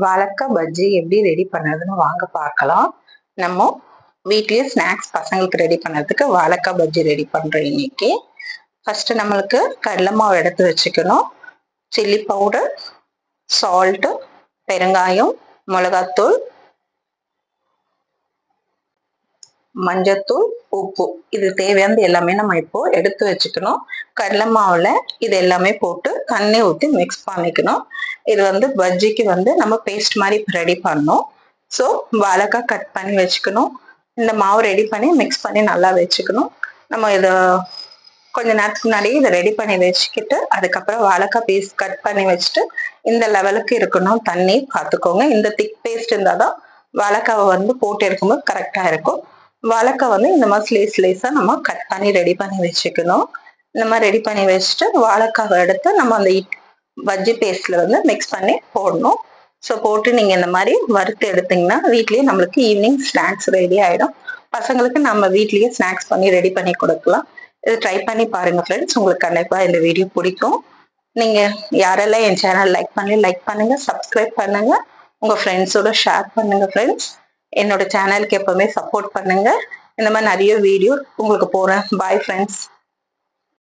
வாழைக்காய் பஜ்ஜி எப்படி ரெடி பண்ணுறதுன்னு வாங்க பார்க்கலாம். நம்ம வீட்லயே ஸ்நாக்ஸ் பசங்களுக்கு ரெடி பண்ணுறதுக்கு வாழைக்காய் பஜ்ஜி ரெடி பண்ணுறோம் இன்னைக்கு. ஃபர்ஸ்ட் நம்மளுக்கு கடலை மாவு எடுத்து வச்சுக்கணும். சில்லி பவுடர், சால்ட்டு, பெருங்காயம், மிளகாத்தூள், மஞ்சத்தூள், உப்பு, இது தேவையானது எல்லாமே நம்ம இப்போ எடுத்து வச்சுக்கணும். கடலை மாவுல இது எல்லாமே போட்டு தண்ணி ஊற்றி மிக்ஸ் பண்ணிக்கணும். இது வந்து பஜ்ஜிக்கு வந்து நம்ம பேஸ்ட் மாதிரி ரெடி பண்ணணும். ஸோ வாழைக்காய் கட் பண்ணி வச்சுக்கணும். இந்த மாவு ரெடி பண்ணி மிக்ஸ் பண்ணி நல்லா வச்சுக்கணும். நம்ம இதை கொஞ்ச நேரத்துக்கு முன்னாடி இதை ரெடி பண்ணி வச்சுக்கிட்டு அதுக்கப்புறம் வாழைக்காய் பீஸ் கட் பண்ணி வச்சுட்டு இந்த லெவலுக்கு இருக்கணும் தண்ணி பார்த்துக்கோங்க. இந்த திக் பேஸ்ட் இருந்தால் தான் வாழைக்காவை வந்து போட்டு இருக்கும்போது கரெக்டாக இருக்கும். வாழைக்காய் வந்து இந்த மாதிரி ஸ்லேஸாக நம்ம கட் பண்ணி ரெடி பண்ணி வச்சுக்கணும். இந்த மாதிரி ரெடி பண்ணி வச்சுட்டு வாழைக்காவை எடுத்து நம்ம அந்த பஜ்ஜி பேஸ்ட்ல வந்து மிக்ஸ் பண்ணி போடணும். ஸோ போட்டு நீங்கள் இந்த மாதிரி வறுத்து எடுத்தீங்கன்னா வீட்லேயே நம்மளுக்கு ஈவினிங் ஸ்நாக்ஸ் ரெடி ஆகிடும். பசங்களுக்கு நம்ம வீட்லேயே ஸ்நாக்ஸ் பண்ணி ரெடி பண்ணி கொடுக்கலாம். இது ட்ரை பண்ணி பாருங்கள் ஃப்ரெண்ட்ஸ், உங்களுக்கு கண்டிப்பாக இந்த வீடியோ பிடிக்கும். நீங்கள் யாரெல்லாம் என் சேனல் லைக் பண்ணுங்கள், சப்ஸ்கிரைப் பண்ணுங்கள், உங்கள் ஃப்ரெண்ட்ஸோட ஷேர் பண்ணுங்கள் ஃப்ரெண்ட்ஸ். என்னோட சேனலுக்கு எப்பவுமே சப்போர்ட் பண்ணுங்க. இந்த மாதிரி நிறைய வீடியோ உங்களுக்கு போறேன். Bye friends.